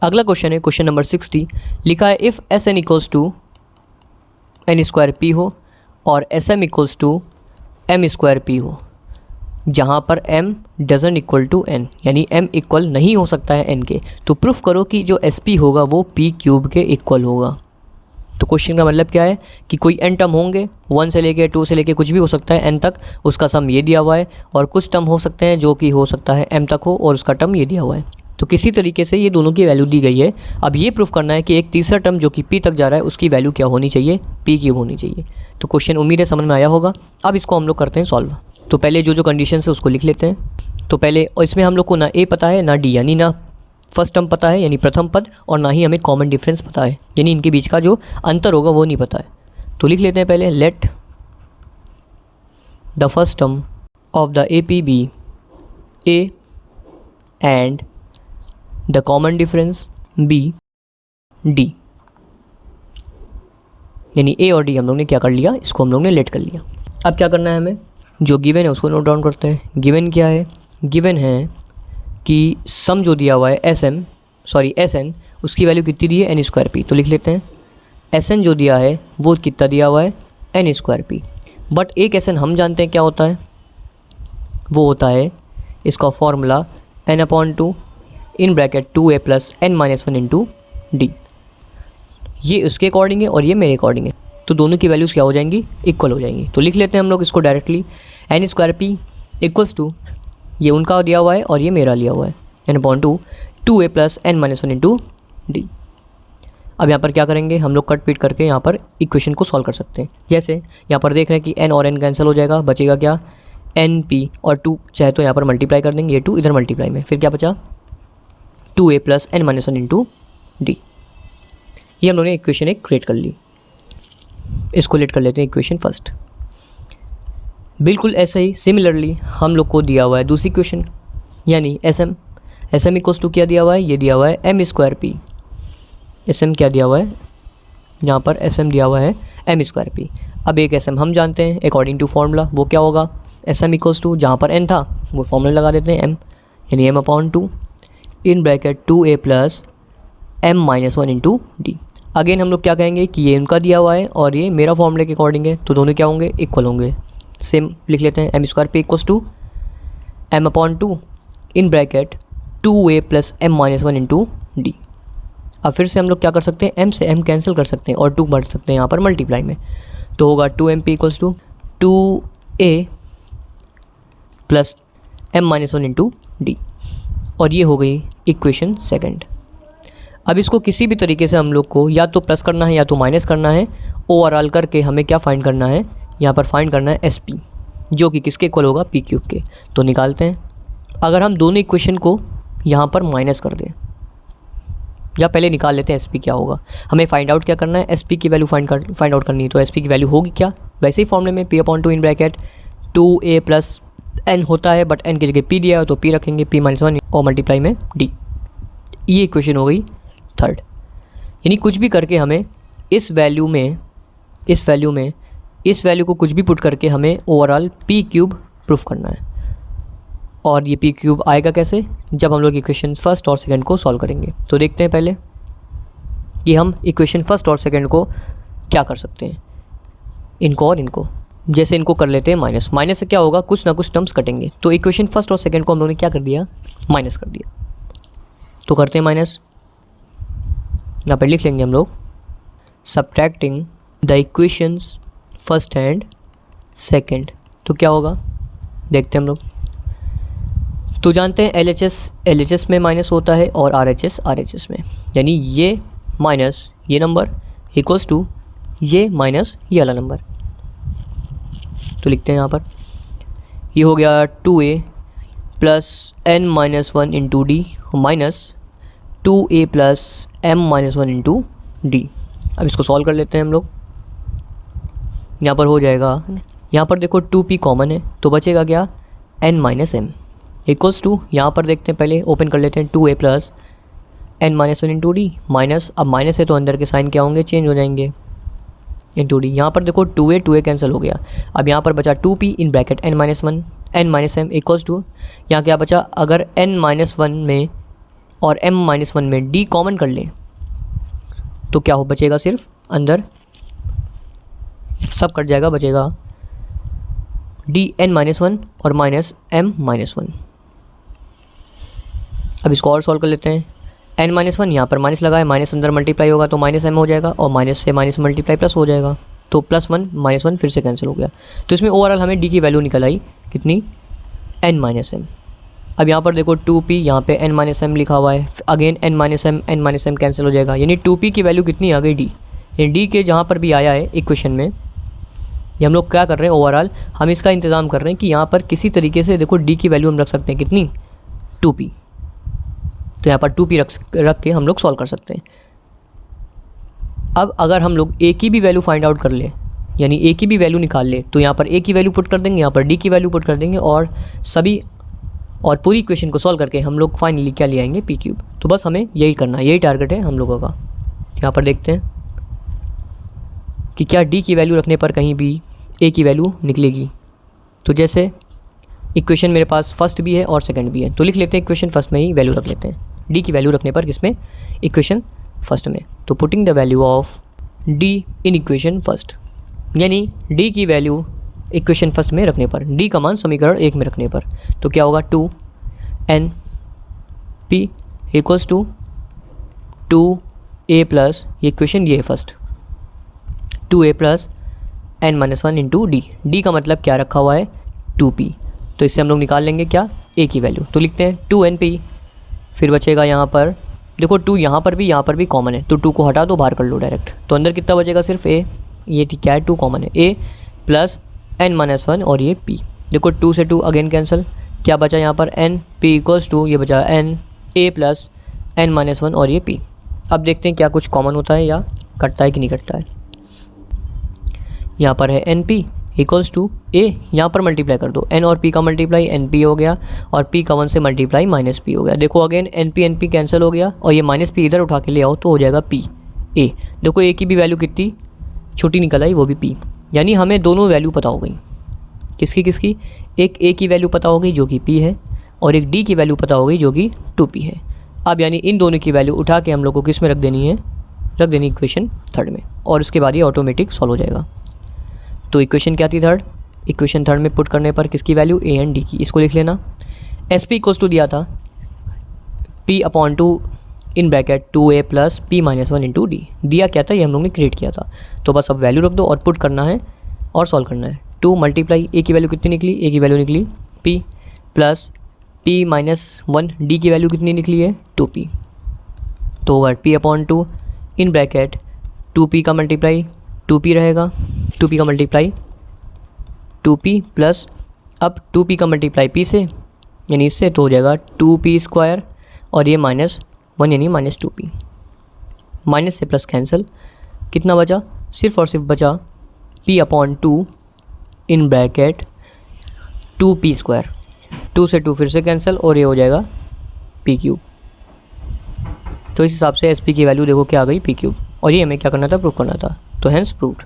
अगला क्वेश्चन है question number 60। लिखा है if S N equals to N square P हो और S M equals to M square P हो, जहाँ पर m doesn't equal to n, यानी m इक्वल नहीं हो सकता है n के, तो प्रूफ करो कि जो sp होगा वो p क्यूब के इक्वल होगा। तो क्वेश्चन का मतलब क्या है कि कोई n टर्म होंगे, 1 से लेके 2 से लेके कुछ भी हो सकता है n तक, उसका सम ये दिया हुआ है, और कुछ टर्म हो सकते हैं जो कि हो सकता है m तक हो और उसका टर्म ये दिया हुआ है। तो किसी तरीके से ये दोनों की वैल्यू दी गई है। अब ये प्रूफ करना है कि एक तीसरा टर्म जो कि p तक जा रहा है उसकी वैल्यू क्या होनी चाहिए, p क्यूब होनी चाहिए। तो क्वेश्चन उम्मीद है समझ में आया होगा। अब इसको हम लोग करते हैं सॉल्व। तो पहले जो कंडीशन है उसको लिख लेते हैं। तो पहले, और इसमें हम लोग को ना a पता है ना d, यानी ना फर्स्ट टर्म पता है यानी प्रथम पद, और ना ही हमें कॉमन डिफरेंस पता है, यानी इनके बीच का जो अंतर होगा वो नहीं पता है। तो लिख लेते हैं पहले, let the first term of the A P be a and the common difference b d, यानी a और d हम लोग ने क्या कर लिया, इसको हम लोग ने लेट कर लिया। अब क्या करना है हमें, जो गिवन है उसको नोट डाउन करते हैं। गिवन क्या है, गिवन है कि सम जो दिया हुआ है एस एन, उसकी वैल्यू कितनी दी है, एन स्क्वायर पी। तो लिख लेते हैं एस एन जो दिया है वो कितना दिया हुआ है, एन स्क्वायर पी। बट एक एस एन हम जानते हैं क्या होता है, वो होता है इसका formula N upon two in bracket 2a plus N minus 1 into D. ये उसके अकॉर्डिंग है और ये मेरे अकॉर्डिंग है, तो दोनों की वैल्यूज़ क्या हो जाएंगी, इक्वल हो जाएंगी। तो लिख लेते हैं हम लोग इसको directly, N square P equals to, ये उनका दिया हुआ है और ये मेरा लिया हुआ है, N upon two 2a plus N minus 1 into D. अब यहाँ पर क्या करेंगे, हम लोग कट पीट करके यहाँ पर इक्वेशन को सॉल्व कर सकते हैं। जैसे यहाँ पर देख रहे हैं कि n और n कैंसिल हो जाएगा, बचेगा क्या, एन पी और 2 चाहे तो यहाँ पर मल्टीप्लाई कर देंगे, ये 2 इधर मल्टीप्लाई में, फिर क्या बचा 2a plus N minus 1 into D. ये हम लोगों ने इक्वेशन एक क्रिएट कर ली। इसको लेट कर लेते हैं इक्वेशन फर्स्ट। बिल्कुल ऐसे ही सिमिलरली हम लोग को दिया हुआ है दूसरी इक्वेशन, यानी एस एम इक्वल्स टू क्या दिया हुआ है, ये दिया हुआ है M square P. S M क्या दिया हुआ है, यहाँ पर एस एम दिया हुआ है एम स्क्वायर पी। अब एक एस एम हम जानते हैं अकॉर्डिंग टू फार्मूला, वो क्या होगा, एस एम इक्वल्स टू जहाँ पर एन था वो फार्मूला लगा देते हैं एम, यानी M upon two in bracket 2a plus M minus 1 into D. Again हम लोग क्या कहेंगे कि ये इनका दिया हुआ है और ये मेरा फॉर्मूले के अकॉर्डिंग है, तो दोनों क्या होंगे, इक्वल होंगे। सेम लिख लेते हैं, M square P equals to M upon two in bracket 2a plus M minus 1 into D. अब फिर से हम लोग क्या कर सकते हैं, m से m कैंसिल कर सकते हैं और 2 बढ़ सकते हैं यहाँ पर मल्टीप्लाई में, तो होगा 2mp equals to 2a plus M minus 1 into D. और ये हो गई इक्वेशन सेकंड। अब इसको किसी भी तरीके से हम लोग को या तो प्लस करना है या तो माइनस करना है, ओवरऑल करके हमें क्या फाइंड करना है, यहाँ पर फाइंड करना है एस पी, जो कि किसके इक्वल होगा, पी क्यूब के। तो निकालते हैं। अगर हम दोनों इक्वेशन को यहाँ पर माइनस कर दें, या पहले निकाल लेते हैं एस पी क्या होगा। हमें फाइंड आउट क्या करना है, एस पी की वैल्यू फाइंड आउट करनी है। तो एस पी की वैल्यू होगी क्या, वैसे ही फॉर्मूले में P upon two in bracket 2a plus N होता है, बट एन की जगह पी दिया है तो पी रखेंगे, पी माइनस 1 और मल्टीप्लाई में डी। ये इक्वेशन हो गई थर्ड। यानी कुछ भी करके हमें इस वैल्यू को कुछ भी पुट करके हमें ओवरऑल पी क्यूब प्रूफ करना है। और ये पी क्यूब आएगा कैसे, जब हम लोग इक्वेशन फर्स्ट और सेकंड को सॉल्व करेंगे। तो देखते हैं पहले कि हम इक्वेशन फर्स्ट और सेकंड को क्या कर सकते हैं, इनको और इनको। जैसे इनको कर लेते हैं माइनस से क्या होगा, कुछ ना कुछ टर्म्स कटेंगे। तो इक्वेशन फर्स्ट और सेकंड को हम लोगों ने क्या कर दिया, माइनस कर दिया। तो करते हैं माइनस, यहाँ पर लिख लेंगे हम लोग subtracting the equations first and second. तो क्या होगा देखते हैं हम लोग। तो जानते हैं LHS में माइनस होता है और RHS में, यानी ये माइनस ये नंबर इक्वल्स टू ये माइनस ये वाला नंबर। तो लिखते हैं यहाँ पर, ये हो गया 2a plus n minus 1 into D minus 2a plus m minus 1 into D. अब इसको सॉल्व कर लेते हैं हम लोग। यहाँ पर हो जाएगा, यहाँ पर देखो 2p कॉमन है तो बचेगा क्या, n minus m equals to, यहाँ पर देखते हैं पहले ओपन कर लेते हैं 2a plus n minus 1 into D minus, अब माइनस है तो अंदर के साइन क्या होंगे, चेंज हो जाएंगे इंटू डी। यहाँ पर देखो 2a कैंसिल हो गया। अब यहाँ पर बचा 2p in bracket n minus 1 n minus m equals to, यहाँ क्या बचा, अगर n माइनस 1 में और m-1 में d कॉमन कर लें तो क्या हो बचेगा, सिर्फ अंदर सब कट जाएगा, बचेगा dn-1 और माइनस m-1। अब इसको और सॉल्व कर लेते हैं। n-1 यहाँ पर माइनस लगा है, माइनस अंदर मल्टीप्लाई होगा तो माइनस m हो जाएगा और माइनस से माइनस मल्टीप्लाई प्लस हो जाएगा तो +1 -1 फिर से कैंसिल हो गया। तो इसमें ओवरऑल हमें d की वैल्यू निकल आई कितनी, n-m। अब यहाँ पर देखो 2p, यहाँ पे n-m लिखा हुआ है, अगेन n-m कैंसिल हो जाएगा, यानी 2p की वैल्यू कितनी आ गई, d। यानी d के जहाँ पर भी आया है इक्वेशन में, ये हम लोग क्या कर रहे हैं, ओवरऑल हम इसका इंतज़ाम कर रहे हैं कि यहाँ पर किसी तरीके से देखो d की वैल्यू हम रख सकते हैं कितनी, 2p। तो यहाँ पर 2p रख के हम लोग सॉल्व कर सकते हैं। अब अगर हम लोग a की भी वैल्यू फाइंड आउट कर ले, यानी a की भी वैल्यू निकाल ले, तो यहाँ पर a की वैल्यू पुट कर देंगे, यहाँ पर d की वैल्यू पुट कर देंगे और पूरी इक्वेशन को सॉल्व करके हम लोग फाइनली क्या ले आएंगे, p³। तो बस हमें यही करना है, यही टारगेट है हम लोगों का। यहाँ पर देखते हैं कि क्या d की वैल्यू रखने पर कहीं भी a की वैल्यू निकलेगी। तो जैसे इक्वेशन मेरे पास फर्स्ट भी है और सेकंड भी है, तो लिख लेते हैं इक्वेशन फर्स्ट में ही वैल्यू रख लेते हैं, d की वैल्यू रखने पर किसमें, इक्वेशन फर्स्ट में। तो putting the value of d in equation first, यानी d की वैल्यू इक्वेशन फर्स्ट में रखने पर, d का मान समीकरण 1 में रखने पर, तो क्या होगा 2n p equals to 2a plus, ये इक्वेशन ये है first, 2a plus n-1 into D. D का मतलब क्या रखा हुआ है, 2p। तो इससे हम लोग निकाल लेंगे क्या, a की वैल्यू। तो लिखते हैं 2np, फिर बचेगा यहाँ पर देखो 2 यहाँ पर भी कॉमन है, तो 2 को हटा दो, बाहर कर लो डायरेक्ट, तो अंदर कितना बचेगा, सिर्फ a, ये ठीक क्या है 2 कॉमन है, a प्लस n-1 और ये p। देखो 2 से 2 अगेन कैंसिल, क्या बचा यहाँ पर n p इक्वल्स टू, ये बचा n a प्लस n-1 और ये p। अब देखते हैं क्या कुछ कॉमन होता है या कटता है कि नहीं कटता है। यहाँ पर है एन पी इक्वल्स टू ए, यहाँ पर मल्टीप्लाई कर दो, n और p का मल्टीप्लाई एन पी हो गया और p का 1 से मल्टीप्लाई माइनस p हो गया। देखो अगेन एन पी कैंसिल हो गया और ये माइनस p इधर उठा के ले आओ तो हो जाएगा p a। देखो a की भी वैल्यू कितनी छोटी निकल आई, वो भी p, यानी हमें दोनों वैल्यू पता हो गई। किसकी किसकी, एक a की वैल्यू पता हो गई जो कि p है और एक d की वैल्यू पता हो गई जो कि 2p है। अब यानी इन दोनों की वैल्यू उठा के हम लोग को किस में रख देनी है, रख देनी इक्वेशन थर्ड में, और उसके बाद ये ऑटोमेटिक सॉल्व हो जाएगा। तो इक्वेशन क्या थी थर्ड, इक्वेशन थर्ड में पुट करने पर किसकी वैल्यू, a एंड d की। इसको लिख लेना, एस पी इक्वल्स टू दिया था p/2 इन bracket 2a plus p-1 into D, दिया क्या था ये हम लोग ने क्रिएट किया था। तो बस अब वैल्यू रख दो और पुट करना है और सॉल्व करना है। 2 मल्टीप्लाई a की वैल्यू कितनी निकली, a की वैल्यू निकली p प्लस p-1, d की वैल्यू कितनी निकली है 2p। तो होगा p/2 इन ब्रैकेट 2p का मल्टीप्लाई 2p रहेगा, 2p का मल्टीप्लाई 2p प्लस अब 2p का मल्टीप्लाई p से यानी इससे, तो हो जाएगा 2p² और ये -1 यानी -2p। माइनस से प्लस कैंसिल, कितना बचा, सिर्फ और सिर्फ बचा p/2 इन ब्रैकेट 2p², 2 से 2 फिर से कैंसिल और ये हो जाएगा p³। तो इस हिसाब से sp की वैल्यू देखो क्या आ गई p³ और ये हमें क्या करना था, प्रूव करना था। तो हैंस प्रूव्ड।